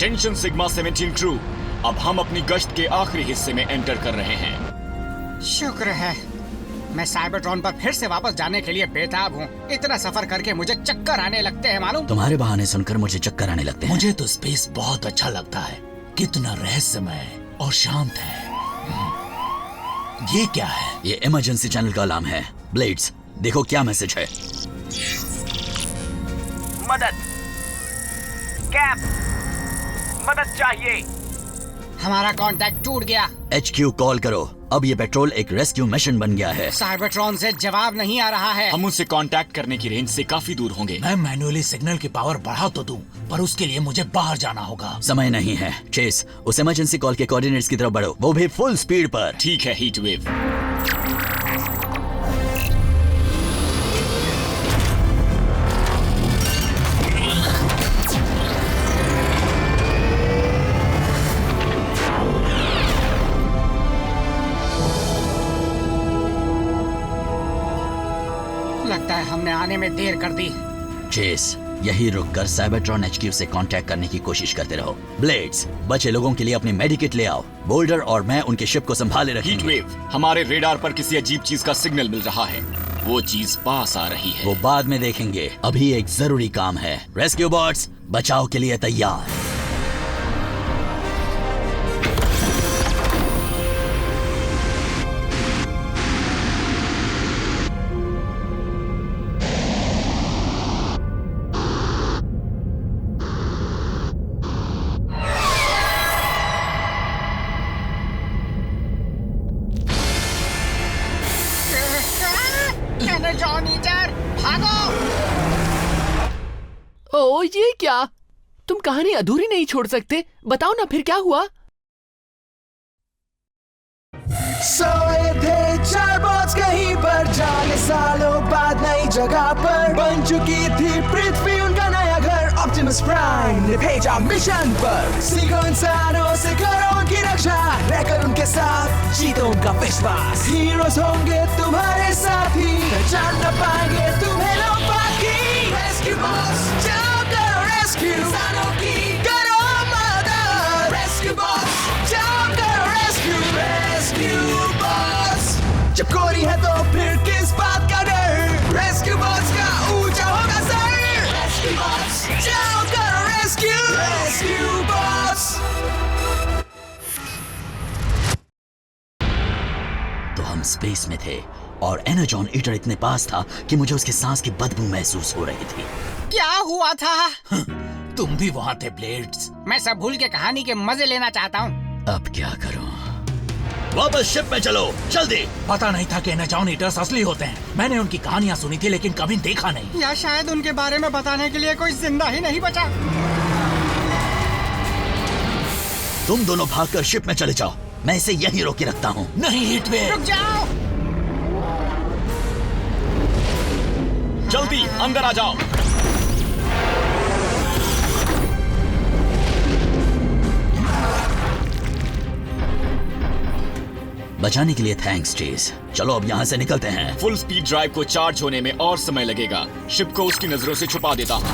Attention sigma 17 crew, अब हम अपनी गश्त के आखिरी हिस्से में एंटर कर रहे हैं। शुक्र है मैं साइबरट्रॉन पर फिर से वापस जाने के लिए बेताब हूँ। इतना सफर करके मुझे चक्कर आने लगते हैं मालूम। तुम्हारे बहाने सुनकर मुझे चक्कर आने लगते हैं। मुझे तो स्पेस बहुत अच्छा लगता है, कितना रहस्यमय और शांत है। ये क्या है? ये इमरजेंसी चैनल का अलार्म है। ब्लेड्स, देखो क्या मैसेज है। मदद, कैप, मदद चाहिए। हमारा कांटेक्ट टूट गया। HQ कॉल करो। अब ये पेट्रोल एक रेस्क्यू मिशन बन गया है। साइबरट्रॉन से जवाब नहीं आ रहा है। हम उनसे कांटेक्ट करने की रेंज से काफी दूर होंगे। मैं मैन्युअली सिग्नल की पावर बढ़ा तो दूं, पर उसके लिए मुझे बाहर जाना होगा। समय नहीं है। चेस, उस इमरजेंसी कॉल के कोऑर्डिनेट्स की तरफ बढ़ो, वो भी फुल स्पीड पर। ठीक है हीट वेव। लगता है हमने आने में देर कर दी। चेस, यही रुककर साइबरट्रॉन HQ से कांटेक्ट करने की कोशिश करते रहो। ब्लेड्स, बचे लोगों के लिए अपनी मेडिकेट ले आओ। बोल्डर और मैं उनके शिप को संभाले हीट रखेंगे। वेव, हमारे रेडार पर किसी अजीब चीज का सिग्नल मिल रहा है। वो चीज पास आ रही है। वो बाद में देखेंगे, अभी एक जरूरी काम है। रेस्क्यू बॉट्स, बचाव के लिए तैयार। एनर्जॉन ईटर, भागो! ओ ये क्या? तुम कहानी अधूरी नहीं छोड़ सकते। बताओ ना फिर क्या हुआ? सोए थे चार बॉट्स कहीं पर, जाने सालों बाद नई जगह पर बन चुकी थी पृथ्वी उनका नया घर। ऑप्टिमस प्राइम ने भेजा मिशन पर, सीखो इंसानों से करो उनकी रक्षा, रहकर उनके साथ जीतो उनका विश्वास। हीरोज होंगे तुम्हारे साथी, पहचान न पाएंगे तुम्हें लोग बाकी। रेस्क्यू बॉट्स, जाओ करो रेस्क्यू इंसानों की, करो मदद। रेस्क्यू बॉट्स, जाओ करो रेस्क्यू। रेस्क्यू बॉट्स, जब कोरी है तो फिर किस बात का डर। रेस्क्यू बॉट्स का ऊंचा होगा सर। रेस्क्यू बॉट्स, जाओ करो रेस्क्यू। Rescue bots. तो हम स्पेस में थे और एनर्जॉन ईटर इतने पास था कि मुझे उसके सांस की बदबू महसूस हो रही थी। क्या हुआ था? तुम भी वहाँ थे ब्लेड्स। मैं सब भूल के कहानी के मजे लेना चाहता हूँ। अब क्या करूं? वापस शिप में चलो, जल्दी। पता नहीं था कि एनर्जॉन ईटर्स असली होते हैं। मैंने उनकी कहानियाँ सुनी थी लेकिन कभी देखा नहीं। या शायद उनके बारे में बताने के लिए कोई जिंदा ही नहीं बचा। तुम दोनों भागकर शिप में चले जाओ, मैं इसे यहीं रोके रखता हूँ। नहीं हीटवेव, रुक जाओ। जल्दी अंदर आ जाओ। बचाने के लिए थैंक्स चेस। चलो अब यहाँ से निकलते हैं। फुल स्पीड ड्राइव को चार्ज होने में और समय लगेगा। शिप को उसकी नजरों से छुपा देता हूँ।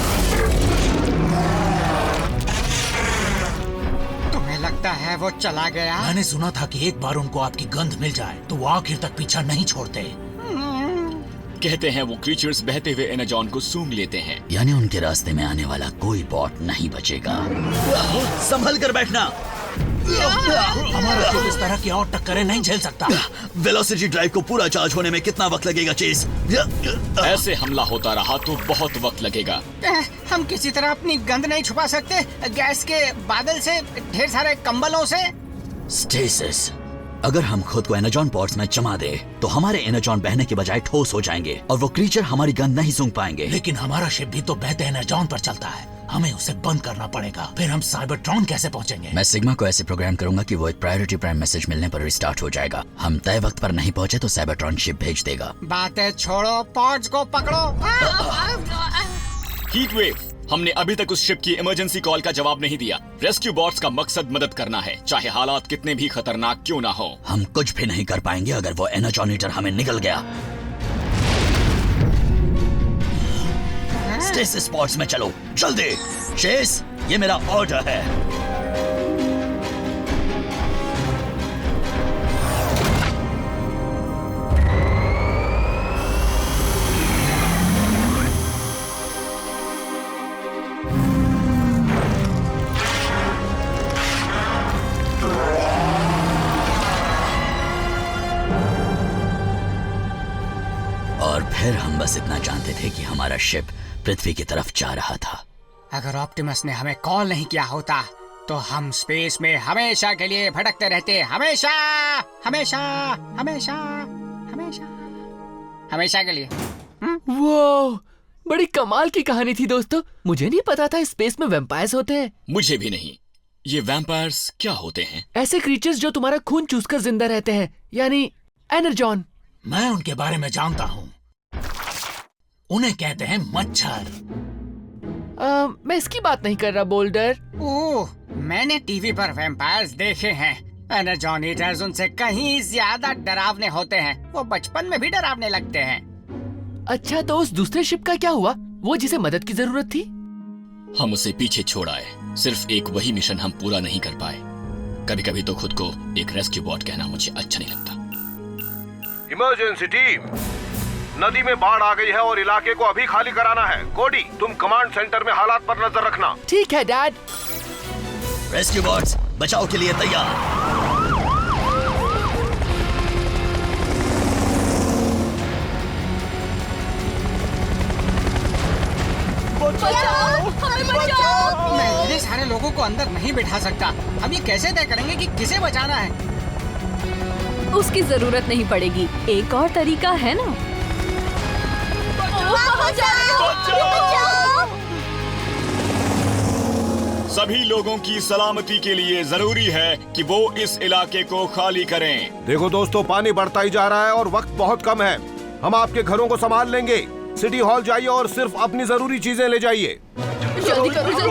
तुम्हें लगता है वो चला गया? मैंने सुना था कि एक बार उनको आपकी गंध मिल जाए तो वो आखिर तक पीछा नहीं छोड़ते। कहते हैं वो क्रीचर्स बहते हुए एनर्जॉन को सूंघ लेते हैं। यानी उनके रास्ते में आने वाला कोई बॉट नहीं बचेगा। संभल कर बैठना। हमारा शिप इस तरह की और टक्करें नहीं झेल सकता। वेलोसिटी ड्राइव को पूरा चार्ज होने में कितना वक्त लगेगा चेस? ऐसे हमला होता रहा तो बहुत वक्त लगेगा। हम किसी तरह अपनी गंध नहीं छुपा सकते? गैस के बादल से, ढेर सारे कंबलों से? स्टेसिस, अगर हम खुद को एनर्जॉन पॉड्स में जमा दे तो हमारे एनर्जॉन बहने के बजाय ठोस हो जाएंगे और वो क्रीचर हमारी गंध नहीं सूंघ पाएंगे। लेकिन हमारा शिप भी तो बहते एनर्जॉन पर चलता है, हमें उसे बंद करना पड़ेगा। फिर हम साइबरट्रॉन कैसे पहुंचेंगे? मैं सिग्मा को ऐसे प्रोग्राम करूंगा कि वो एक प्रायोरिटी प्राइम मैसेज मिलने पर रिस्टार्ट हो जाएगा। हम तय वक्त पर नहीं पहुंचे तो साइबरट्रॉन शिप भेज देगा। बातें छोड़ो, पॉड्स को पकड़ो। हीट वेव, हमने अभी तक उस शिप की इमरजेंसी कॉल का जवाब नहीं दिया। रेस्क्यू बॉट्स का मकसद मदद करना है, चाहे हालात कितने भी खतरनाक क्यों ना हो। हम कुछ भी नहीं कर पाएंगे अगर वो एनर्जॉन ईटर हमें निकल गया। स्टेसिस पॉड्स में चलो, जल्दी। चेस, ये मेरा ऑर्डर है। और फिर हम बस इतना जानते थे कि हमारा शिप पृथ्वी की तरफ जा रहा था। अगर ऑप्टिमस ने हमें कॉल नहीं किया होता तो हम स्पेस में हमेशा के लिए भटकते रहते, हमेशा हमेशा हमेशा हमेशा हमेशा के लिए। वो बड़ी कमाल की कहानी थी दोस्तों। मुझे नहीं पता था स्पेस में वैम्पायर्स होते हैं। मुझे भी नहीं। ये वैम्पायर्स क्या होते हैं? ऐसे क्रीचर्स जो तुम्हारा खून चूसकर जिंदा रहते हैं, यानी एनर्जॉन। मैं उनके बारे में जानता हूँ। उन्हें कहते हैं मच्छर। मैं इसकी बात नहीं कर रहा बोल्डर। ओह, मैंने टीवी पर वैम्पायर्स देखे हैं। एनर्जॉन ईटर्स उनसे कहीं ज्यादा डरावने होते हैं। वो बचपन में भी डरावने लगते हैं। अच्छा, तो उस दूसरे शिप का क्या हुआ, वो जिसे मदद की जरूरत थी? हम उसे पीछे छोड़ आए। सिर्फ एक वही मिशन हम पूरा नहीं कर पाए। कभी कभी तो खुद को एक रेस्क्यू बॉट कहना मुझे अच्छा नहीं लगता। इमरजेंसी टीम, नदी में बाढ़ आ गई है और इलाके को अभी खाली कराना है। कोडी, तुम कमांड सेंटर में हालात पर नजर रखना। ठीक है डैड। रेस्क्यू बॉट्स बचाव के लिए तैयार। मैं इतने सारे लोगों को अंदर नहीं बिठा सकता। हम ये कैसे तय करेंगे कि किसे बचाना है? उसकी जरूरत नहीं पड़ेगी, एक और तरीका है ना। सभी लोगों की सलामती के लिए जरूरी है कि वो इस इलाके को खाली करें। देखो दोस्तों, पानी बढ़ता ही जा रहा है और वक्त बहुत कम है। हम आपके घरों को संभाल लेंगे। सिटी हॉल जाइए और सिर्फ अपनी जरूरी चीजें ले जाइए। जल्दी करो, चलो।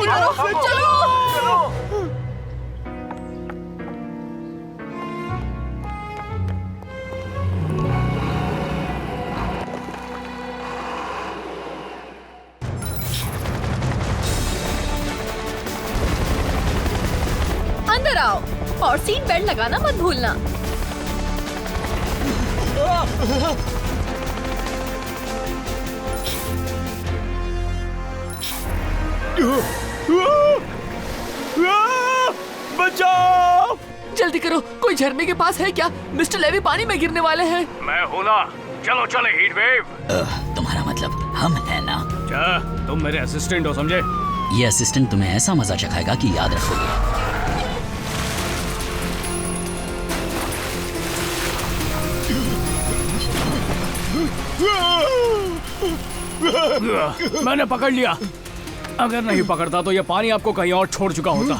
अंदर आओ और सीट बेल्ट लगाना मत भूलना। बचाओ! जल्दी करो, कोई झरने के पास है क्या? मिस्टर लेवी पानी में गिरने वाले हैं। मैं हूँ ना। चलो चले हीट वेव। तुम्हारा मतलब हम है ना? क्या तुम मेरे असिस्टेंट हो, समझे? ये असिस्टेंट तुम्हें ऐसा मजा चखाएगा कि याद रखोगे। मैंने पकड़ लिया। अगर नहीं पकड़ता तो ये पानी आपको कहीं और छोड़ चुका होता।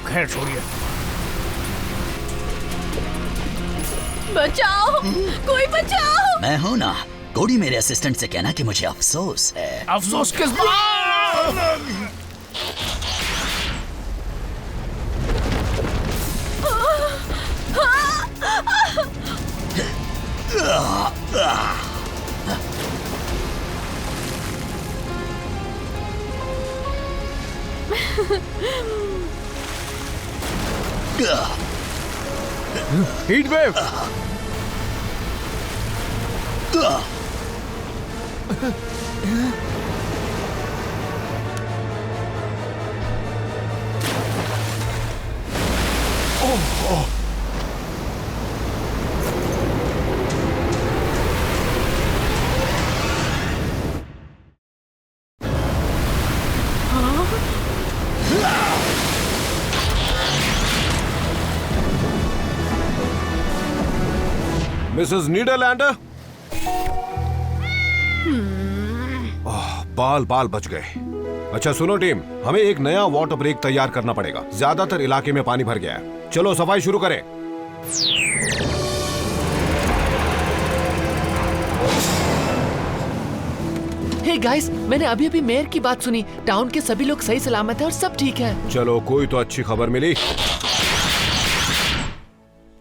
खैर छोड़िए। बचाओ, कोई बचाओ। मैं हूँ ना। कोडी मेरे असिस्टेंट से कहना कि मुझे अफसोस है। अफसोस किस बात? Heat wave. मिसेस नीदरलैंडर। बाल बाल बच गए। अच्छा सुनो टीम, हमें एक नया वाटर ब्रेक तैयार करना पड़ेगा। ज्यादातर इलाके में पानी भर गया है। चलो सफाई शुरू करें। हे गाइस, मैंने अभी अभी मेयर की बात सुनी। टाउन के सभी लोग सही सलामत हैं और सब ठीक है। चलो कोई तो अच्छी खबर मिली।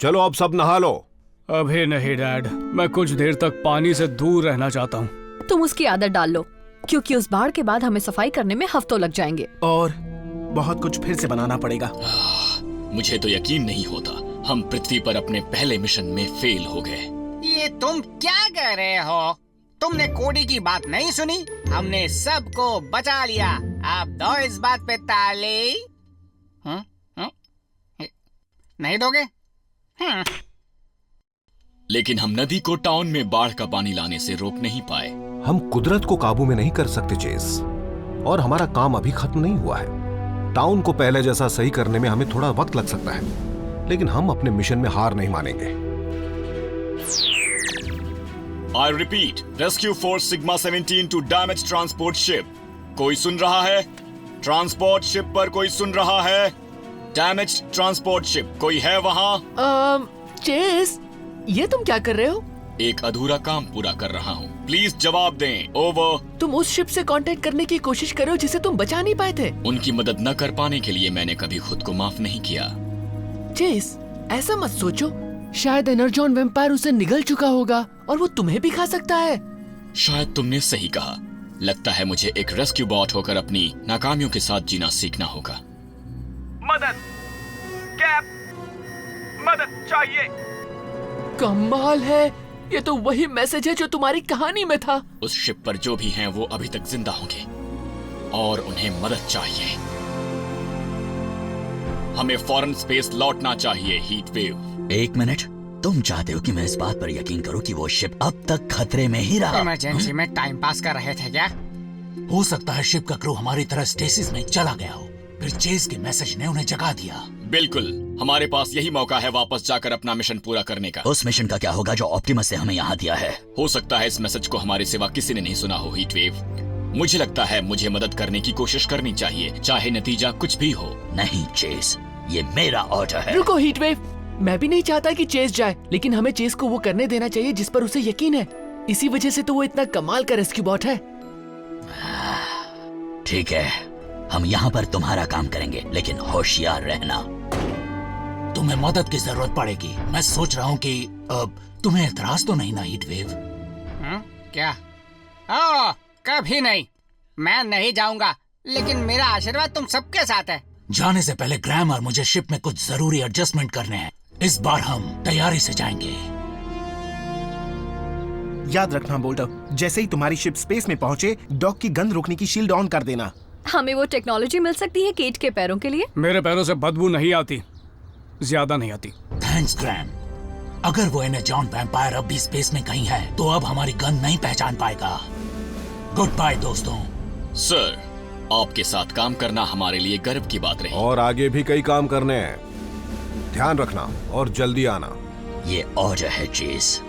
चलो अब सब नहा लो। अभी नहीं डैड, मैं कुछ देर तक पानी से दूर रहना चाहता हूँ। तुम उसकी आदत डाल लो, क्योंकि उस बाढ़ के बाद हमें सफाई करने में हफ्तों लग जाएंगे और बहुत कुछ फिर से बनाना पड़ेगा। मुझे तो यकीन नहीं होता, हम पृथ्वी पर अपने पहले मिशन में फेल हो गए। ये तुम क्या कह रहे हो? तुमने कोडी की बात नहीं सुनी? हमने सबको बचा लिया। आप दो इस बात पे ताली। नहीं दोगे? लेकिन हम नदी को टाउन में बाढ़ का पानी लाने से रोक नहीं पाए। हम कुदरत को काबू में नहीं कर सकते चेस, और हमारा काम अभी खत्म नहीं हुआ है। टाउन को पहले जैसा सही करने में हमें थोड़ा वक्त लग सकता है, लेकिन हम अपने मिशन में हार नहीं मानेंगे। I repeat, Rescue Force Sigma 17 to damage transport ship. कोई सुन रहा है? ट्रांसपोर्ट शिप पर कोई सुन रहा है? डैमेज ट्रांसपोर्ट शिप, कोई है वहाँ? चेस, ये तुम क्या कर रहे हो? एक अधूरा काम पूरा कर रहा हूँ। प्लीज जवाब दें। ओवर। तुम उस शिप से कांटेक्ट करने की कोशिश कर रहे हो जिसे तुम बचा नहीं पाए थे। उनकी मदद न कर पाने के लिए मैंने कभी खुद को माफ नहीं किया। चेस, ऐसा मत सोचो। शायद एनर्जॉन वैम्पायर उसे निगल चुका होगा और वो तुम्हें भी खा सकता है। शायद तुमने सही कहा। लगता है मुझे एक रेस्क्यू बॉट होकर अपनी नाकामियों के साथ जीना सीखना होगा। मदद, कैप, मदद चाहिए। कमाल है, ये तो वही मैसेज है जो तुम्हारी कहानी में था। उस शिप पर जो भी हैं वो अभी तक जिंदा होंगे और उन्हें मदद चाहिए। हमें फौरन स्पेस लौटना चाहिए। Heat wave. एक मिनट, तुम चाहते हो कि मैं इस बात पर यकीन करूं कि वो शिप अब तक खतरे में ही रहा? इमरजेंसी में टाइम पास कर रहे थे क्या? हो सकता है शिप का क्रू हमारी तरह स्टेसिस में चला गया हो, फिर चेस के मैसेज ने उन्हें जगा दिया। बिल्कुल, हमारे पास यही मौका है वापस जाकर अपना मिशन पूरा करने का। उस मिशन का क्या होगा जो ऑप्टिमस ने हमें यहाँ दिया है? हो सकता है इस मैसेज को हमारे सिवा किसी ने नहीं सुना हो। हीट वेव, मुझे लगता है मुझे मदद करने की कोशिश करनी चाहिए, चाहे नतीजा कुछ भी हो। नहीं चेस, ये मेरा ऑर्डर है। रुको हीट वेव, मैं भी नहीं चाहता कि चेस जाए, लेकिन हमें चेस को वो करने देना चाहिए जिस पर उसे यकीन है। इसी वजह से तो वो इतना कमाल का रेस्क्यू बॉट है। ठीक है, हम यहाँ पर तुम्हारा काम करेंगे, लेकिन होशियार रहना। तुम्हें मदद की जरूरत पड़ेगी। मैं सोच रहा हूँ कि तुम्हें एतराज तो नहीं ना हीट वेव? क्या? ओह, कभी नहीं। मैं नहीं जाऊंगा, लेकिन मेरा आशीर्वाद तुम सबके साथ है। जाने से पहले ग्रैम और मुझे शिप में कुछ जरूरी एडजस्टमेंट करने हैं। इस बार हम तैयारी से जाएंगे। याद रखना बोल्टर, जैसे ही तुम्हारी शिप स्पेस में पहुंचे, डॉक की गंद रोकने की शील्ड ऑन कर देना। हमें वो टेक्नोलॉजी मिल सकती है केट के पैरों के लिए? मेरे पैरों से बदबू नहीं आती, ज्यादा नहीं आती। थैंक्स ग्रैम। अगर वो एनर्जॉन वैम्पायर अब भी स्पेस में कहीं है तो अब हमारी गन नहीं पहचान पाएगा। गुड बाय दोस्तों। सर, आपके साथ काम करना हमारे लिए गर्व की बात रही। और आगे भी कई काम करने हैं। ध्यान रखना और जल्दी आना। ये ऑर्डर है चेस।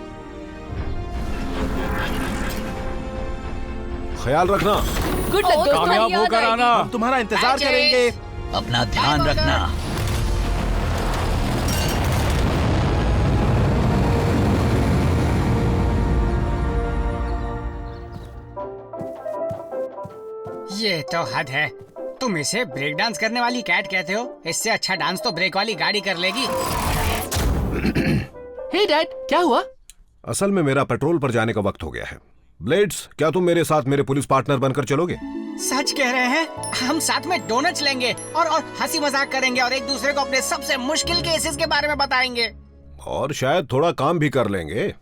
ख्याल रखना। गुड लक दोस्तों, कामयाब याद होकर आएगी। आना। हम तुम्हारा इंतजार करेंगे। अपना ध्यान रखना। ये तो हद है। तुम इसे ब्रेक डांस करने वाली कैट कहते हो? इससे अच्छा डांस तो ब्रेक वाली गाड़ी कर लेगी। हे डैड, क्या हुआ? असल में मेरा पेट्रोल पर जाने का वक्त हो गया है। ब्लेड्स, क्या तुम मेरे साथ मेरे पुलिस पार्टनर बनकर चलोगे? सच कह रहे हैं? हम साथ में डोनट्स लेंगे और हंसी मजाक करेंगे और एक दूसरे को अपने सबसे मुश्किल केसेस के बारे में बताएंगे। और शायद थोड़ा काम भी कर लेंगे।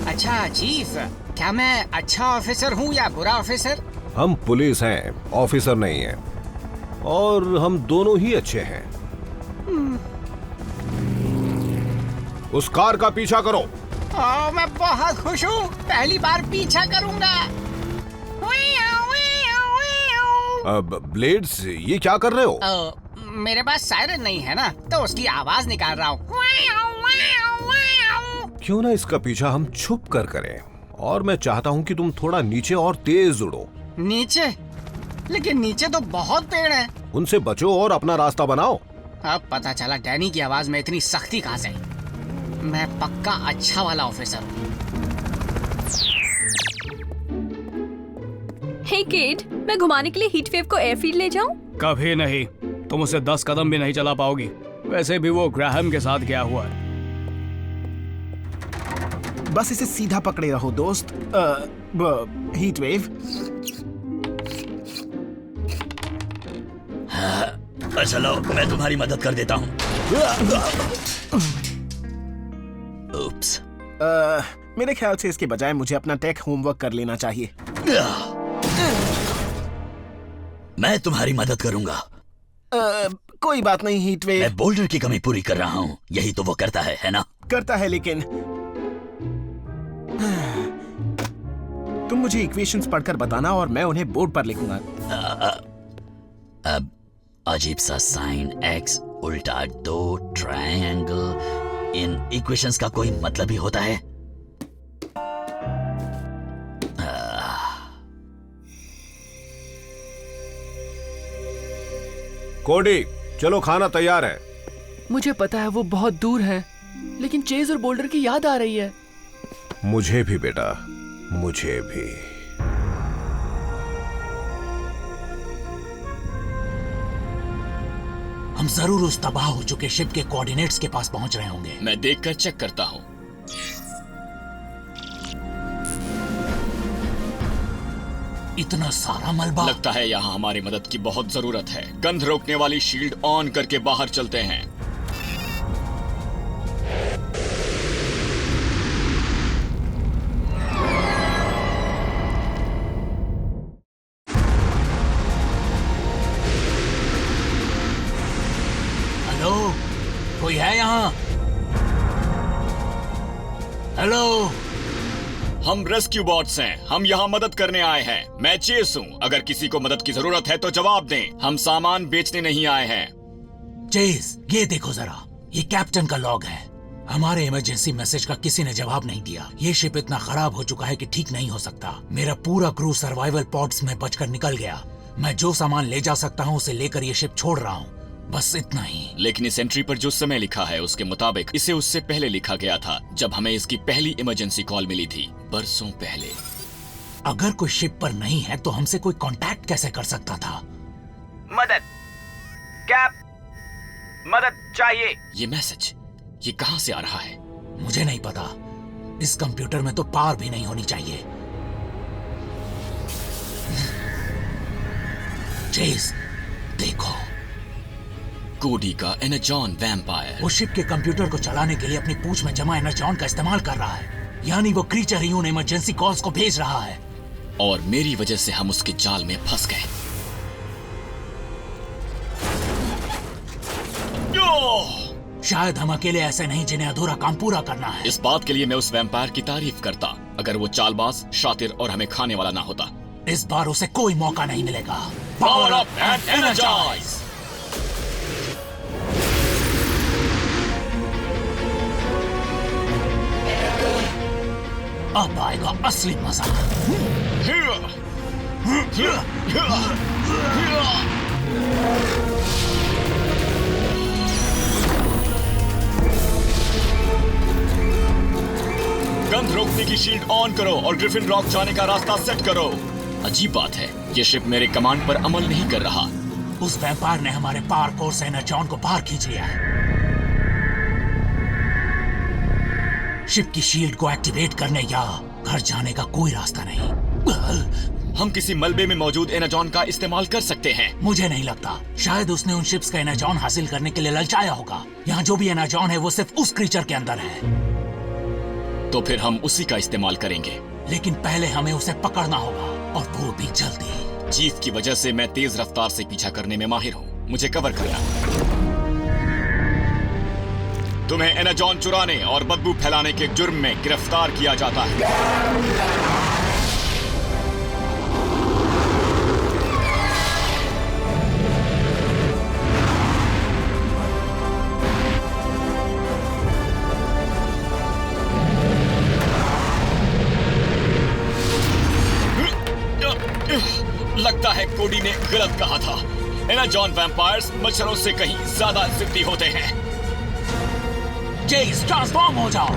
अच्छा चीफ, क्या मैं अच्छा ऑफिसर हूँ या बुरा ऑफिसर? हम पुलिस हैं, ऑफिसर नहीं हैं। और हम दोनों ही अच्छे हैं। उस कार का पीछा करो। मैं बहुत खुश हूँ, पहली बार पीछा करूंगा। अब ब्लेड्स, ये क्या कर रहे हो? मेरे पास सायरन नहीं है ना, तो उसकी आवाज निकाल रहा हूँ। क्यों ना इसका पीछा हम छुप कर करें, और मैं चाहता हूँ कि तुम थोड़ा नीचे और तेज उड़ो। नीचे? लेकिन नीचे तो बहुत पेड़ हैं। उनसे बचो और अपना रास्ता बनाओ। अब पता चला डैनी की आवाज में इतनी सख्ती कहाँ से। मैं पक्का अच्छा वाला ऑफिसर हूँ। हे केट, मैं घुमाने के लिए हीट वेव को एयरफील्ड ले जाऊं? कभी नहीं, तुम उससे 10 कदम भी नहीं चला पाओगी। वैसे भी वो ग्राहम के साथ गया हुआ है। बस इसे सीधा पकड़े रहो दोस्त। Heat wave. चलो, मैं तुम्हारी मदद कर देता हूँ। उप्स। मेरे ख्याल से इसके बजाय मुझे अपना टेक होमवर्क कर लेना चाहिए। मैं तुम्हारी मदद करूंगा। कोई बात नहीं हीट वेव। मैं बोल्डर की कमी पूरी कर रहा हूँ, यही तो वो करता है ना? करता है, लेकिन तुम मुझे इक्वेशंस पढ़कर बताना और मैं उन्हें बोर्ड पर लिखूंगा। अब अजीब सा साइन x उल्टा 2 ट्रायंगल, इन इक्वेशंस का कोई मतलब ही होता है? कोडी, चलो खाना तैयार है। मुझे पता है वो बहुत दूर है, लेकिन चेज और बोल्डर की याद आ रही है। मुझे भी बेटा, मुझे भी। हम जरूर उस तबाह हो चुके शिप के कोऑर्डिनेट्स के पास पहुंच रहे होंगे। मैं देखकर चेक करता हूँ। इतना सारा मलबा। लगता है यहाँ हमारी मदद की बहुत जरूरत है। गंध रोकने वाली शील्ड ऑन करके बाहर चलते हैं। हेलो, कोई है यहाँ? हेलो, हम रेस्क्यू बॉट्स हैं। हम यहाँ मदद करने आए हैं। मैं चेस हूँ। अगर किसी को मदद की जरूरत है तो जवाब दें। हम सामान बेचने नहीं आए हैं। चेज, ये देखो जरा, ये कैप्टन का लॉग है। हमारे इमरजेंसी मैसेज का किसी ने जवाब नहीं दिया। ये शिप इतना खराब हो चुका है कि ठीक नहीं हो सकता। मेरा पूरा क्रू सर्वाइवल पॉड्स में बचकर निकल गया। मैं जो सामान ले जा सकता हूँ उसे लेकर ये शिप छोड़ रहा हूँ, बस इतना ही। लेकिन इस एंट्री पर जो समय लिखा है उसके मुताबिक इसे उससे पहले लिखा गया था, जब हमें इसकी पहली इमरजेंसी कॉल मिली थी, बरसों पहले। अगर कोई शिप पर नहीं है तो हमसे कोई कांटेक्ट कैसे कर सकता था? मदद, कैप, मदद चाहिए। ये मैसेज, ये कहाँ से आ रहा है? मुझे नहीं पता। इस कंप्यूटर में तो पावर भी नहीं होनी चाहिए। चेस, देखो, कोडी का एनर्जॉन वैम्पायर। वो शिप के कंप्यूटर को चलाने के लिए अपनी पूंछ में जमा एनर्जॉन का इस्तेमाल कर रहा है। यानी वो क्रीचर ही उन इमरजेंसी कॉल्स को भेज रहा है। और मेरी वजह से हम उसके जाल में फंस गए। शायद हम अकेले ऐसे नहीं जिन्हें अधूरा काम पूरा करना है। इस बात के लिए मैं उस वैम्पायर की तारीफ करता, अगर वो चालबाज, शातिर और हमें खाने वाला ना होता। इस बार उसे कोई मौका नहीं मिलेगा। Power up and energize. अब आएगा असली मजा। गंध रोकने की शील्ड ऑन करो और ग्रिफिन रॉक जाने का रास्ता सेट करो। अजीब बात है, ये शिप मेरे कमांड पर अमल नहीं कर रहा। उस वैम्पायर ने हमारे पावर कोर से एनर्जॉन को बाहर खींच लिया है। शिप की शील्ड को एक्टिवेट करने या घर जाने का कोई रास्ता नहीं। हम किसी मलबे में मौजूद एनर्जॉन का इस्तेमाल कर सकते हैं। मुझे नहीं लगता। शायद उसने उन शिप्स का एनर्जॉन हासिल करने के लिए ललचाया होगा। यहाँ जो भी एनर्जॉन है वो सिर्फ उस क्रीचर के अंदर है। तो फिर हम उसी का इस्तेमाल करेंगे। लेकिन पहले हमें उसे पकड़ना होगा, और वो भी जल्दी। चीफ की वजह से मैं तेज रफ्तार से पीछा करने में माहिर हूँ। मुझे कवर करना। तुम्हें एनर्जॉन चुराने और बदबू फैलाने के जुर्म में गिरफ्तार किया जाता है। लगता है कोडी ने गलत कहा था। एनर्जॉन वैम्पायर्स मच्छरों से कहीं ज्यादा जिद्दी होते हैं। चेस, ट्रांसफॉर्म हो जाओ।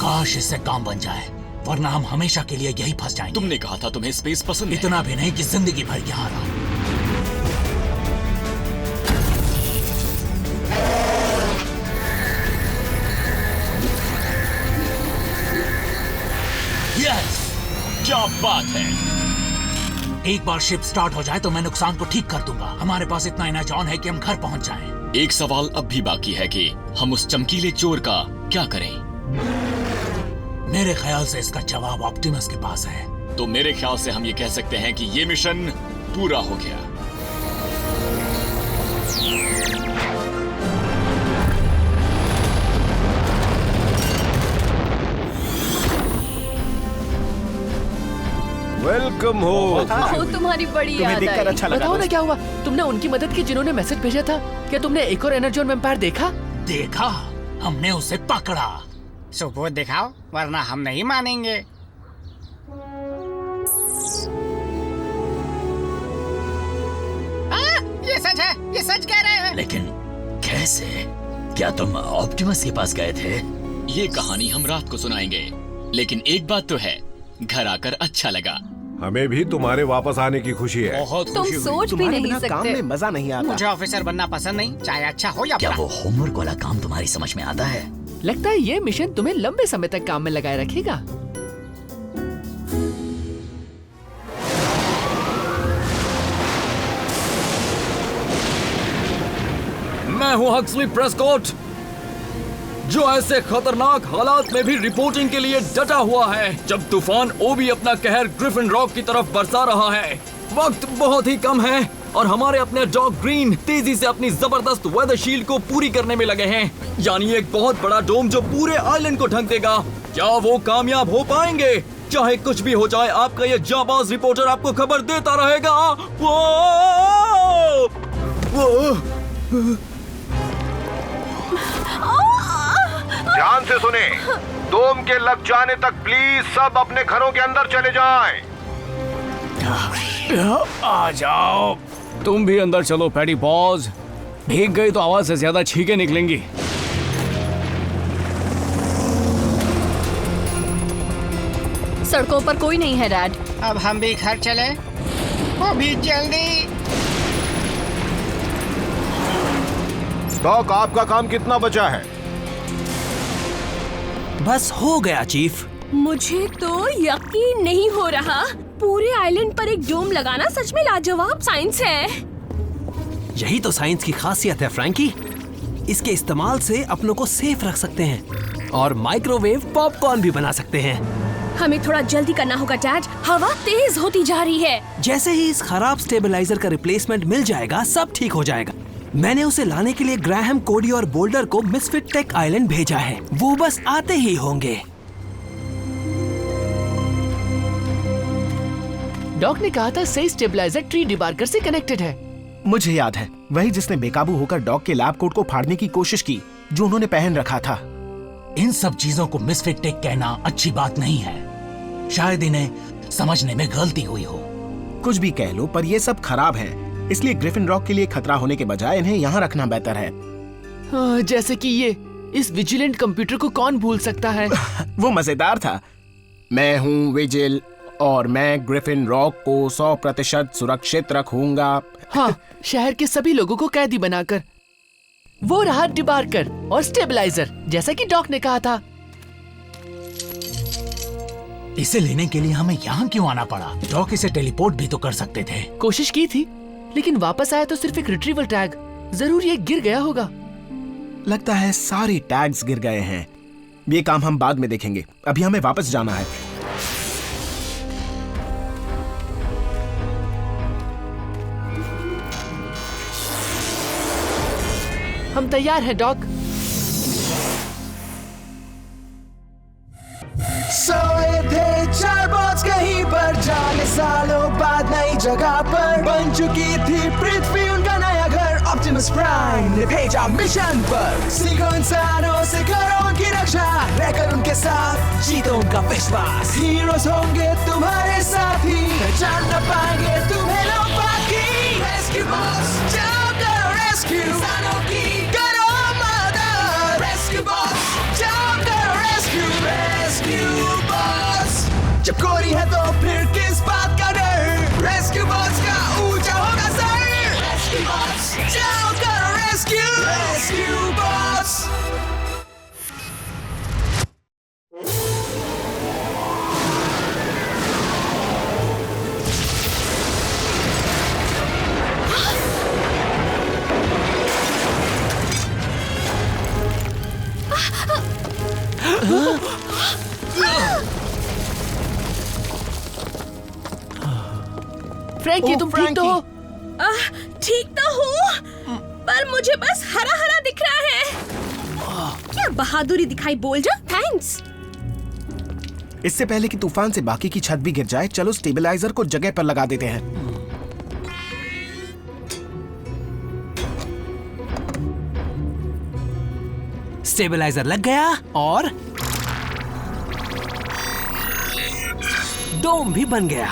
काश इससे काम बन जाए, वरना हम हमेशा के लिए यही फंस जाएंगे। तुमने कहा था तुम्हें स्पेस पसंद है। इतना भी नहीं कि जिंदगी भर यहाँ रहो। क्या बात है। एक बार शिप स्टार्ट हो जाए तो मैं नुकसान को ठीक कर दूंगा। हमारे पास इतना एनर्जॉन है कि हम घर पहुंच जाएं। एक सवाल अब भी बाकी है कि हम उस चमकीले चोर का क्या करें। मेरे ख्याल से इसका जवाब ऑप्टिमस के पास है। तो मेरे ख्याल से हम ये कह सकते हैं कि ये मिशन पूरा हो गया। वेलकम हो। वो तुम्हारी बड़ी याद आई। अच्छा लगा। बताओ ना क्या हुआ? तुमने उनकी मदद की जिन्होंने मैसेज भेजा था। क्या तुमने एक और एनर्जॉन वैम्पायर देखा? देखा, हमने उसे पकड़ा। सबूत दिखाओ वरना हम नहीं मानेंगे। ये सच है, ये सच कह रहे हैं। लेकिन कैसे? क्या तुम ऑप्टिमस के पास गए थे? ये कहानी हम रात को सुनाएंगे, लेकिन एक बात तो है, घर आकर अच्छा लगा। हमें भी तुम्हारे वापस आने की खुशी है। बहुत तुम खुशी हुई। सोच भी नहीं सकते। काम में मजा नहीं आता। मुझे ऑफिसर बनना पसंद नहीं, चाहे अच्छा हो या क्या बुरा। वो होमवर्क वाला काम तुम्हारी समझ में आता है? लगता है ये मिशन तुम्हें लंबे समय तक काम में लगाए रखेगा। मैं हूँ हक्सली प्रेस्कॉट, जो ऐसे खतरनाक हालात में भी रिपोर्टिंग के लिए डटा हुआ है जब तूफान ओबी अपना कहर ग्रिफिन रॉक की तरफ बरसा रहा है। वक्त बहुत ही कम है और हमारे अपने डॉग ग्रीन तेजी से अपनी जबरदस्त वेदर शील्ड को पूरी करने में लगे हैं, यानी एक बहुत बड़ा डोम जो पूरे आइलैंड को ढक देगा। क्या वो कामयाब हो पाएंगे? चाहे कुछ भी हो जाए, आपका ये जाबाज रिपोर्टर आपको खबर देता रहेगा। ध्यान से सुने, डोम के लग जाने तक प्लीज सब अपने घरों के अंदर चले जाएं। आ जाओ। तुम भी अंदर चलो पैडी पॉज। भीग गई तो आवाज से ज्यादा छींकें निकलेंगी। सड़कों पर कोई नहीं है डैड। अब हम भी घर चले, वो भी जल्दी। डॉक, आपका काम कितना बचा है? बस हो गया चीफ। मुझे तो यकीन नहीं हो रहा, पूरे आइलैंड पर एक डोम लगाना सच में लाजवाब साइंस है। यही तो साइंस की खासियत है फ्रैंकी। इसके इस्तेमाल से अपनों को सेफ रख सकते हैं और माइक्रोवेव पॉपकॉर्न भी बना सकते हैं। हमें थोड़ा जल्दी करना होगा डैड, हवा तेज होती जा रही है। जैसे ही इस खराब स्टेबलाइजर का रिप्लेसमेंट मिल जाएगा, सब ठीक हो जाएगा। मैंने उसे लाने के लिए ग्राहम, कोडी और बोल्डर को मिसफिट टेक आइलैंड भेजा है। वो बस आते ही होंगे। डॉक ने कहा था सही स्टेबलाइजर ट्री डिबार्कर से कनेक्टेड है। मुझे याद है, वही जिसने बेकाबू होकर डॉग के लैब कोट को फाड़ने की कोशिश की जो उन्होंने पहन रखा था। इन सब चीजों को मिसफिट टेक कहना अच्छी बात नहीं है। शायद इन्हें समझने में गलती हुई हो। कुछ भी कह लो, पर ये सब खराब है, इसलिए ग्रिफिन रॉक के लिए खतरा होने के बजाय इन्हें यहाँ रखना बेहतर है। जैसे कि ये इस विजिलेंट कंप्यूटर को कौन भूल सकता है? वो मजेदार था। मैं हूँ विजिल और मैं ग्रिफिन रॉक को 100% सुरक्षित रखूंगा। हाँ, शहर के सभी लोगों को कैदी बनाकर। वो रहा डिबार्कर और स्टेबलाइजर, जैसा कि डॉक ने कहा था। इसे लेने के लिए हमें यहाँ क्यों आना पड़ा? डॉक इसे टेलीपोर्ट भी तो कर सकते थे। कोशिश की थी, लेकिन वापस आया तो सिर्फ एक रिट्रीवल टैग। जरूर ये गिर गया होगा। लगता है सारे टैग्स गिर गए हैं। ये काम हम बाद में देखेंगे, अभी हमें वापस जाना है। हम तैयार हैं डॉक। सोए थे चार बॉट्स कहीं पर, जाने सालों बाद नई जगह पर। बन चुकी थी पृथ्वी उनका नया घर। ऑप्टिमस प्राइम ने भेजा मिशन पर। सीखो इंसानों से करो उनकी रक्षा, रहकर उनके साथ जीतो उनका विश्वास। हीरोज होंगे तुम्हारे साथी, पहचान न पाएंगे तुम्हें लोग बाकी। रेस्क्यू बॉस, जाओ करो रेस्क्यू इंसानों की, करो मदद। रेस्क्यू बॉस, जाओ करो रेस्क्यू। रेस्क्यू बॉस, जब कोरी है तो फिर किस बात का डर? रेस्क्यू बॉस का ऊंचा होगा सर। रेस्क्यू बॉस, जाओ करो रेस्क्यू। Rescue boss. फ्रैंकी, तुम ठीक तो हो? ठीक तो हूँ, पर मुझे बस हरा हरा दिख रहा है। क्या बहादुरी दिखाई, बोल जा थैंक्स। इससे पहले कि तूफान से बाकी की छत भी गिर जाए, चलो स्टेबलाइजर को जगह पर लगा देते हैं। स्टेबलाइजर लग गया और डोम भी बन गया।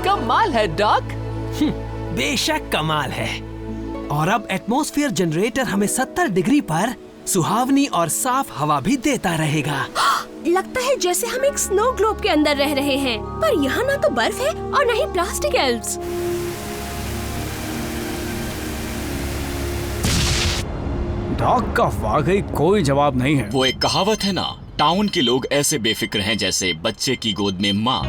कमाल है डॉक। बेशक कमाल है। और अब एटमॉस्फेयर जनरेटर हमें 70 डिग्री पर सुहावनी और साफ हवा भी देता रहेगा। लगता है जैसे हम एक स्नो ग्लोब के अंदर रह रहे हैं, पर यहाँ ना तो बर्फ है और न ही प्लास्टिक एल्प्स। डॉग का वाकई कोई जवाब नहीं है। वो एक कहावत है ना, टाउन के लोग ऐसे बेफिक्र हैं जैसे बच्चे की गोद में माँ,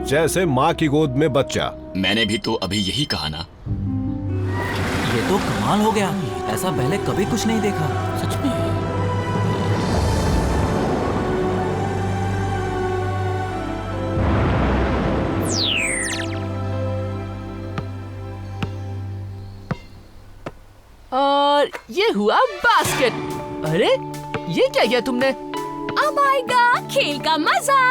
जैसे माँ की गोद में बच्चा। मैंने भी तो अभी यही कहा ना। ये तो कमाल हो गया, ऐसा पहले कभी कुछ नहीं देखा, सच में। और ये हुआ बास्केट। अरे ये क्या किया तुमने? अब आएगा खेल का मजा।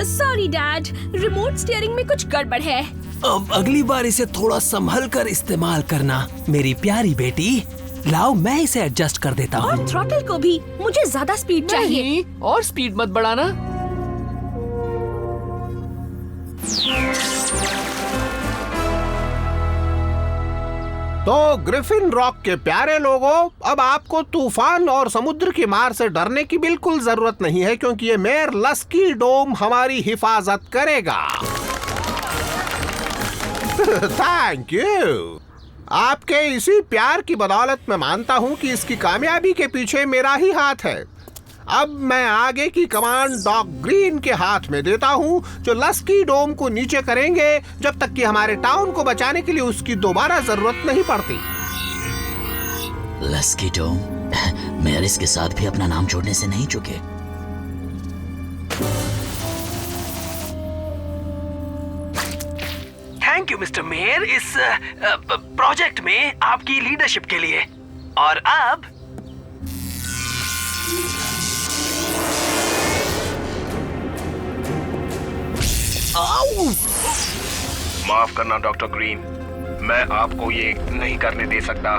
सॉरी डैड, रिमोट स्टीयरिंग में कुछ गड़बड़ है। अब अगली बार इसे थोड़ा संभल कर इस्तेमाल करना मेरी प्यारी बेटी। लाओ मैं इसे एडजस्ट कर देता हूँ। और थ्रॉटल को भी, मुझे ज्यादा स्पीड चाहिए। नहीं, और स्पीड मत बढ़ाना। तो ग्रिफिन रॉक के प्यारे लोगों, अब आपको तूफान और समुद्र की मार से डरने की बिल्कुल जरूरत नहीं है, क्योंकि ये मेयर लस्की डोम हमारी हिफाजत करेगा। Thank you. आपके इसी प्यार की बदौलत मैं मानता हूं कि इसकी कामयाबी के पीछे मेरा ही हाथ है। अब मैं आगे की कमांड डॉग ग्रीन के हाथ में देता हूं, जो लस्की डोम को नीचे करेंगे जब तक कि हमारे टाउन को बचाने के लिए उसकी दोबारा जरूरत नहीं पड़ती। लस्की डोम, मेयर इसके साथ भी अपना नाम जोड़ने से नहीं चुके। थैंक यू मिस्टर मेयर इस प्रोजेक्ट में आपकी लीडरशिप के लिए। और अब माफ करना डॉक्टर ग्रीन, मैं आपको ये नहीं करने दे सकता।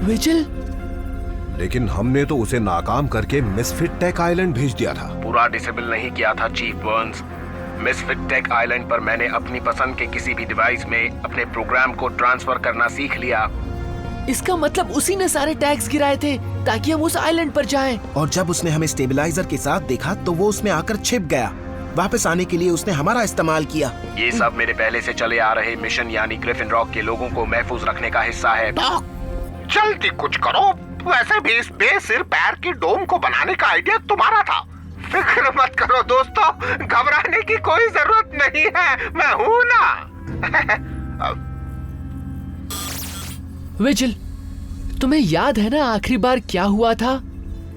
विजिल, लेकिन हमने तो उसे नाकाम करके मिसफिट टेक आइलैंड भेज दिया था। पूरा डिसेबल नहीं किया था Chief Burns. Misfit tech island पर मैंने अपनी पसंद के किसी भी डिवाइस में अपने प्रोग्राम को ट्रांसफर करना सीख लिया। इसका मतलब उसी ने सारे टैग्स गिराए थे ताकि हम उस आइलैंड पर जाएं। और जब उसने हमें स्टेबलाइजर के साथ देखा तो वो उसमें आकर छिप गया। वापस आने के लिए उसने हमारा इस्तेमाल किया। ये सब मेरे पहले से चले आ रहे मिशन यानी ग्रिफिन रॉक के लोगों को महफूज रखने का हिस्सा है। जल्दी कुछ करो, वैसे भी इस बेसिर पैर की डोम को बनाने का आइडिया तुम्हारा था। फिक्र मत करो दोस्तों, घबराने की कोई जरूरत नहीं है, मैं हूं ना। विजिल, तुम्हें याद है ना आखिरी बार क्या हुआ था?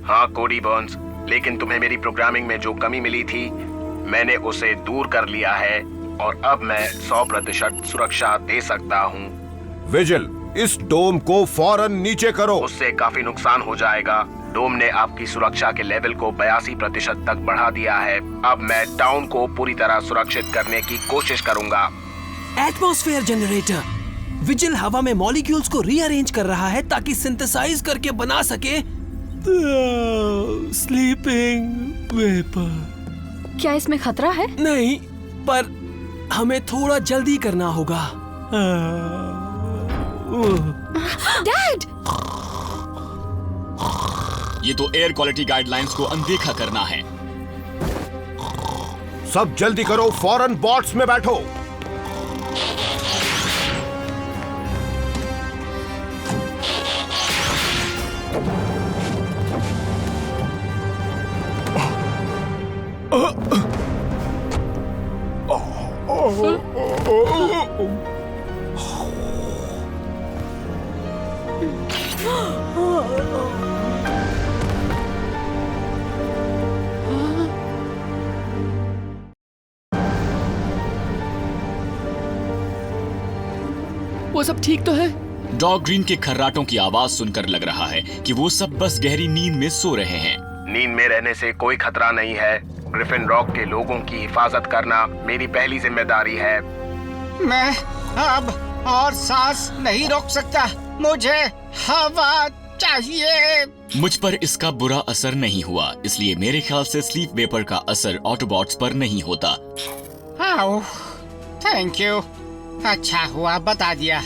हाँ कोडी बर्न्स, लेकिन तुम्हें मेरी प्रोग्रामिंग में जो कमी मिली थी मैंने उसे दूर कर लिया है और अब मैं 100% सुरक्षा दे सकता हूँ। विजिल, इस डोम को फौरन नीचे करो। उससे काफी नुकसान हो जाएगा। डोम ने आपकी सुरक्षा के लेवल को 82% तक बढ़ा दिया है। अब मैं टाउन को पूरी तरह सुरक्षित करने की कोशिश करूंगा। एटमॉस्फेयर जनरेटर, विजिल हवा में मॉलिक्यूल्स को रीअरेंज कर रहा है ताकि सिंथेसाइज करके बना सके स्लीपिंग वेपर। क्या इसमें खतरा है? नहीं, पर हमें थोड़ा जल्दी करना होगा। डैड, ये तो एयर क्वालिटी गाइडलाइंस को अनदेखा करना है। सब जल्दी करो, फौरन बॉट्स में बैठो। वो सब ठीक तो है? डॉग ग्रीन के खर्राटों की आवाज सुनकर लग रहा है कि वो सब बस गहरी नींद में सो रहे हैं। नींद में रहने से कोई खतरा नहीं है। ग्रिफिन रॉक के लोगों की हिफाजत करना मेरी पहली जिम्मेदारी है। मैं अब और सांस नहीं रोक सकता, मुझे हवा चाहिए। मुझ पर इसका बुरा असर नहीं हुआ, इसलिए मेरे ख्याल से स्लीप वेपर का असर ऑटोबॉट्स पर नहीं होता। थैंक यू, अच्छा हुआ बता दिया।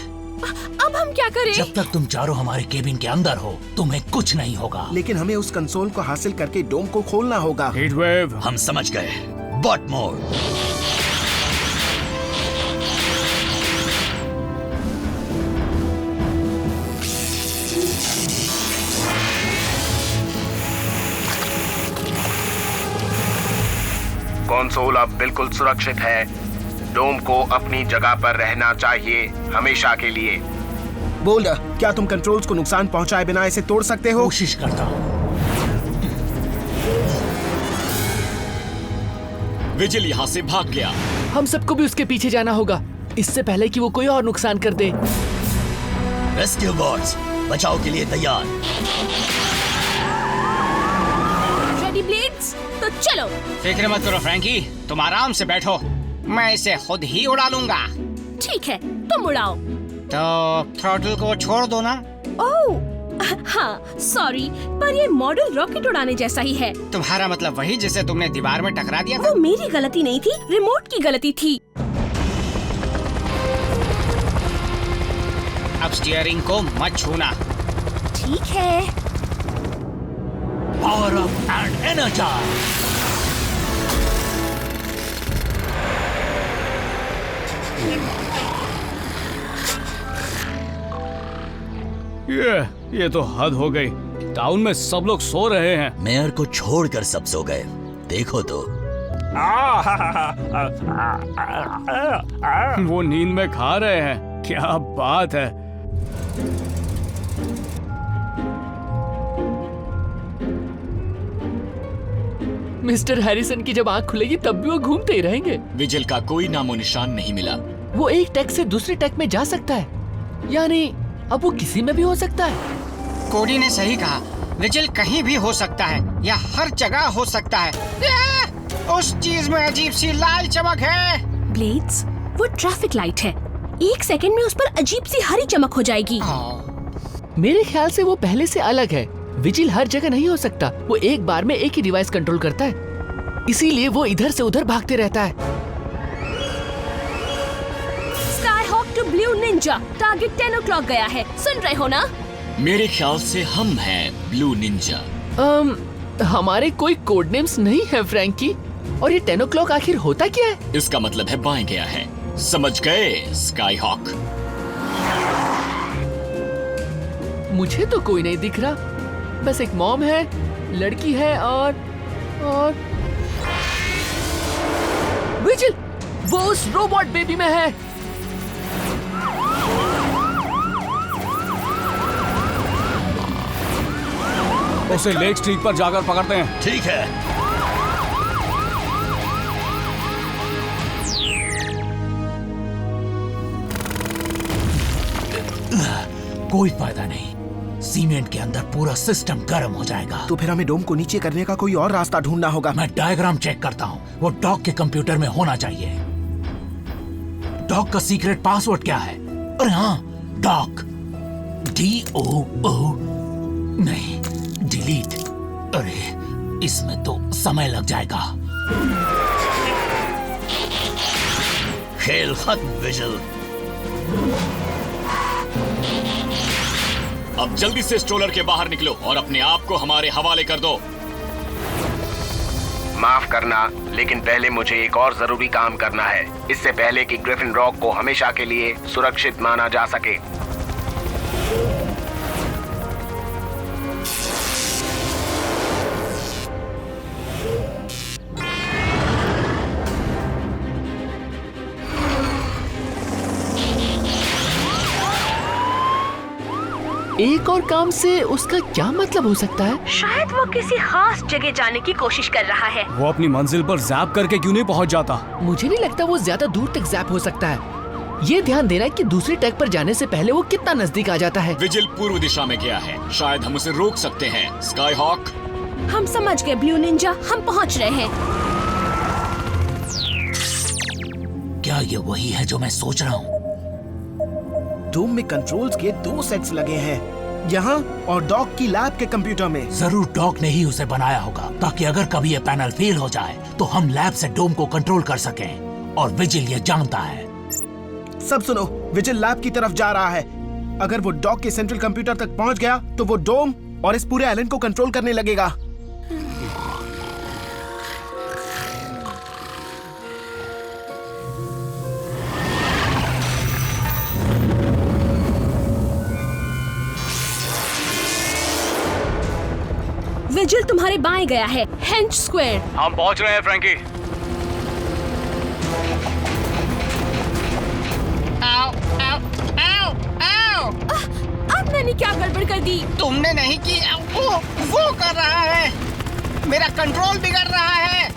अब हम क्या करें? जब तक तुम चारों हमारे केबिन के अंदर हो तुम्हें कुछ नहीं होगा। लेकिन हमें उस कंसोल को हासिल करके डोम को खोलना होगा। हीटवेव, हम समझ गए। Bot mode. कंसोल अब बिल्कुल सुरक्षित है। डोम को अपनी जगह पर रहना चाहिए हमेशा के लिए। बोल्डर, क्या तुम कंट्रोल्स को नुकसान पहुंचाए बिना इसे तोड़ सकते हो? कोशिश करता हूँ। विजिल यहाँ से भाग गया। हम सबको भी उसके पीछे जाना होगा, इससे पहले कि वो कोई और नुकसान कर दे। रेस्क्यू बॉट्स, बचाव के लिए तैयार। रेडी ब्लेड्स, तो चलो। फिक्र मत करो फ्रैंकी, तुम आराम से बैठो, मैं इसे खुद ही उड़ा लूंगा। ठीक है, तुम उड़ाओ। तो थ्रॉटल को छोड़ दो ना। ओह, हाँ सॉरी, पर ये मॉडल रॉकेट उड़ाने जैसा ही है। तुम्हारा मतलब वही जिसे तुमने दीवार में टकरा दिया था? वो मेरी गलती नहीं थी, रिमोट की गलती थी। अब स्टीयरिंग को मत छूना। ठीक है। Power up and energize. ये तो हद हो गई। टाउन में सब लोग सो रहे हैं। मेयर को छोड़कर सब सो गए। देखो तो। वो नींद में खा रहे हैं, क्या बात है। मिस्टर हैरिसन की जब आंख खुलेगी तब भी वो घूमते ही रहेंगे। विजिल का कोई नामो निशान नहीं मिला। वो एक टेक से दूसरे टेक में जा सकता है, यानी अब वो किसी में भी हो सकता है। कोडी ने सही कहा, विजिल कहीं भी हो सकता है या हर जगह हो सकता है। उस चीज में अजीब सी लाल चमक है। ब्लेड्स, वो ट्रैफिक लाइट है, 1 सेकंड में उस पर अजीब सी हरी चमक हो जाएगी। मेरे ख्याल से वो पहले से अलग है। विजिल हर जगह नहीं हो सकता, वो एक बार में एक ही डिवाइस कंट्रोल करता है, इसीलिए वो इधर से उधर भागते रहता है। Skyhawk to blue ninja, target 10 o'clock गया है, सुन रहे हो ना? मेरे ख्याल से हम हैं ब्लू निंजा। हमारे कोई कोड नेम्स नहीं है फ्रैंकी, और ये 10 o'clock आखिर होता क्या है? इसका मतलब है बाएं गया है, समझ गए स्काईहॉक? मुझे तो कोई नहीं दिख रहा, बस एक मॉम है, लड़की है और विजिल, वो उस रोबोट बेबी में है। उसे लेक स्ट्रीट पर जाकर पकड़ते हैं। ठीक है। कोई फायदा नहीं, सीमेंट के अंदर पूरा सिस्टम गर्म हो जाएगा। तो फिर हमें डोम को नीचे करने का कोई और रास्ता ढूंढना होगा। मैं डायग्राम चेक करता हूँ, वो डॉग के कंप्यूटर में होना चाहिए। डॉग का सीक्रेट पासवर्ड क्या है? अरे हाँ, डॉग, DOO नहीं, डिलीट। अरे इसमें तो समय लग जाएगा। खेल खत्म विजिल। अब जल्दी से स्ट्रोलर के बाहर निकलो और अपने आप को हमारे हवाले कर दो। माफ करना, लेकिन पहले मुझे एक और जरूरी काम करना है, इससे पहले कि ग्रिफिन रॉक को हमेशा के लिए सुरक्षित माना जा सके। एक और काम से उसका क्या मतलब हो सकता है? शायद वो किसी खास जगह जाने की कोशिश कर रहा है। वो अपनी मंजिल पर जैप करके क्यों नहीं पहुंच जाता? मुझे नहीं लगता वो ज्यादा दूर तक जैप हो सकता है। ये ध्यान देना कि दूसरी टैग पर जाने से पहले वो कितना नजदीक आ जाता है। विजिल पूर्व दिशा में गया है, शायद हम उसे रोक सकते हैं। स्काई हॉक, हम समझ गए ब्लू निंजा, हम पहुंच रहे हैं। क्या ये वही है जो मैं सोच रहा हूँ? डोम में कंट्रोल्स के 2 सेट्स लगे हैं, यहाँ और डॉक की लैब के कंप्यूटर में। जरूर डॉक ने ही उसे बनाया होगा ताकि अगर कभी ये पैनल फेल हो जाए तो हम लैब से डोम को कंट्रोल कर सकें, और विजिल ये जानता है। सब सुनो, विजिल लैब की तरफ जा रहा है। अगर वो डॉक के सेंट्रल कंप्यूटर तक पहुंच गया तो वो डोम और इस पूरे आइलैंड को कंट्रोल करने लगेगा। विजिल तुम्हारे बाएं गया है, हेंच स्क्वायर। हम पहुंच रहे हैं फ्रैंकी। आओ, आओ, आओ, आओ। अब मैंने क्या गड़बड़ कर दी? तुमने नहीं की, वो कर रहा है। मेरा कंट्रोल बिगड़ रहा है।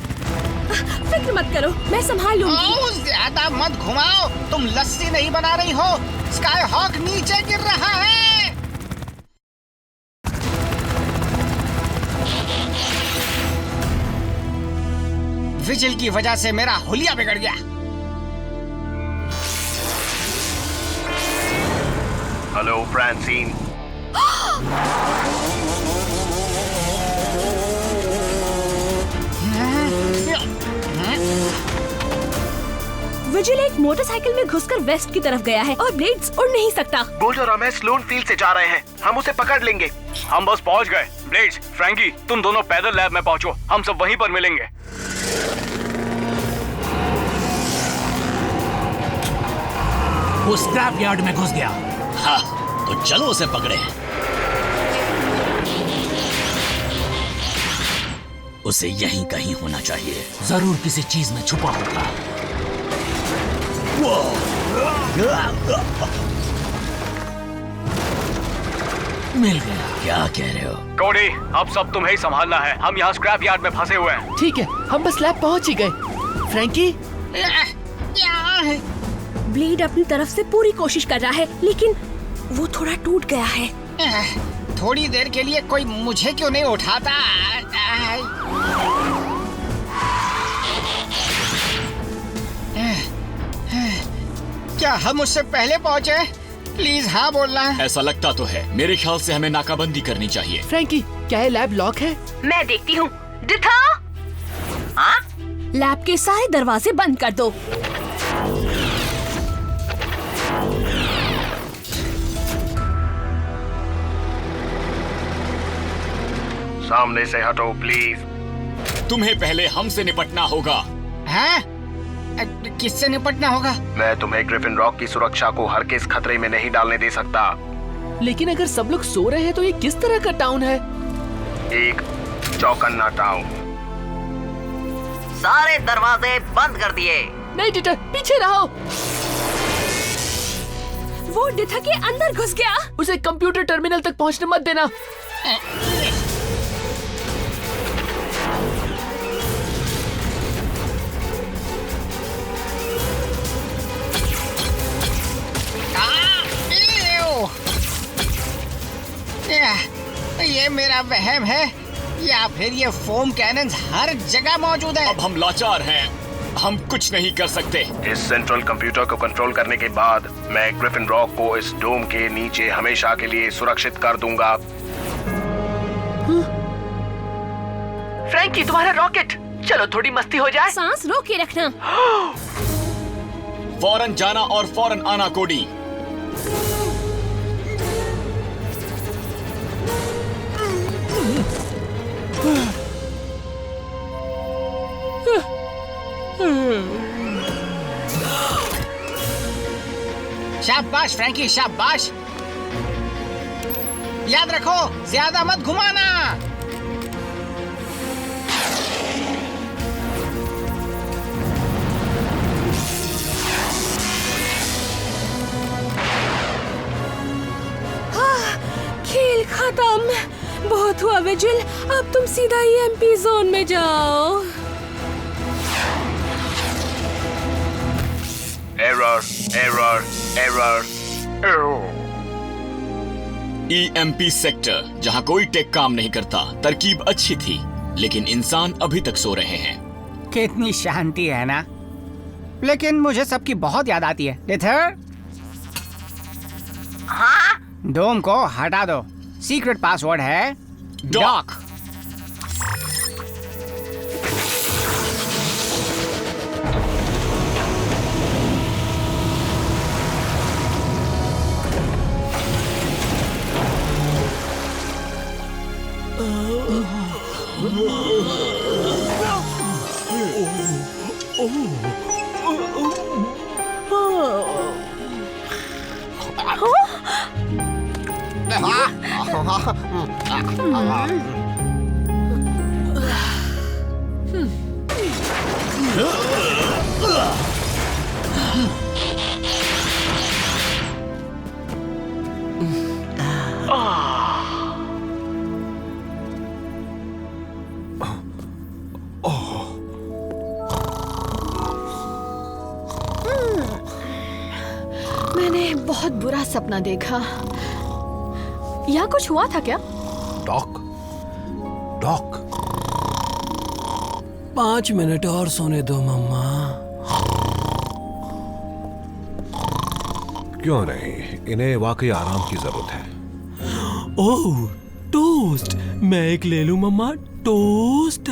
फिक्र मत करो, मैं संभाल लूंगी। ज्यादा मत घुमाओ, तुम लस्सी नहीं बना रही हो। स्काई हॉक नीचे गिर रहा है। विजिल की वजह से मेरा हुलिया बिगड़ गया। हेलो फ्रांसीन। विजिल एक मोटरसाइकिल में घुसकर वेस्ट की तरफ गया है और ब्लेड्स उड़ नहीं सकता। बोल्डर और मैं स्लोन फील्ड से जा रहे हैं, हम उसे पकड़ लेंगे। हम बस पहुंच गए। ब्लेड्स, फ्रैंकी, तुम दोनों पैदल लैब में पहुंचो, हम सब वहीं पर मिलेंगे। वो स्क्रैप यार्ड में घुस गया। हाँ, तो चलो उसे पकड़े। उसे यहीं कहीं होना चाहिए। जरूर किसी चीज में छुपा होगा। मिल गया। क्या कह रहे हो? कोडी, अब सब तुम्हें ही संभालना है। हम यहाँ स्क्रैप यार्ड में फंसे हुए हैं। ठीक है, हम बस लैब पहुंच ही गए। फ्रैंकी, ब्लेड अपनी तरफ से पूरी कोशिश कर रहा है, लेकिन वो थोड़ा टूट गया है। थोड़ी देर के लिए कोई मुझे क्यों नहीं उठाता? क्या हम उससे पहले पहुंचे? प्लीज हाँ बोलना। ऐसा लगता तो है। मेरे ख्याल से हमें नाकाबंदी करनी चाहिए। फ्रैंकी, क्या ये लैब लॉक है? मैं देखती हूँ। डिथा, लैब के सारे दरवाजे बंद कर दो। सामने से हटो प्लीज। तुम्हें पहले हमसे निपटना होगा। हाँ? किससे निपटना होगा? मैं तुम्हें ग्रिफिन रॉक की सुरक्षा को हर किस खतरे में नहीं डालने दे सकता। लेकिन अगर सब लोग सो रहे हैं तो ये किस तरह का टाउन है? एक चौकन्ना टाउन। सारे दरवाजे बंद कर दिए। नहीं डिटा, पीछे रहो। वो डिथा के अंदर घुस गया। उसे कंप्यूटर टर्मिनल तक पहुंचने मत देना। ये मेरा वहम है या फिर ये फोम कैनन्स हर जगह मौजूद है? अब हम लाचार हैं, हम कुछ नहीं कर सकते। इस सेंट्रल कंप्यूटर को कंट्रोल करने के बाद मैं ग्रिफिन रॉक को इस डोम के नीचे हमेशा के लिए सुरक्षित कर दूंगा। फ्रैंकी, तुम्हारा रॉकेट। चलो थोड़ी मस्ती हो जाए। सांस रोक के रखना। फौरन जाना और फौरन आना कोडी। शाबाश फ्रैंकी, शाबाश। याद रखो, ज्यादा मत घुमाना। खेल खत्म। बहुत हुआ विजिल, अब तुम सीधा EMP जोन में जाओ। Error, error, error, error. EMP sector, जहां कोई टेक काम नहीं करता। तरकीब अच्छी थी, लेकिन इंसान अभी तक सो रहे हैं। कितनी शांति है ना, लेकिन मुझे सबकी बहुत याद आती है। डिथर, हाँ? डोम को हटा दो। सीक्रेट पासवर्ड है डॉक। मैंने बहुत बुरा सपना देखा। यहाँ कुछ हुआ था क्या? डॉक, डॉक, 5 मिनट और सोने दो मम्मा। क्यों नहीं, इन्हें वाकई आराम की जरूरत है। ओह, टोस्ट। मैं एक ले लूं मम्मा, टोस्ट।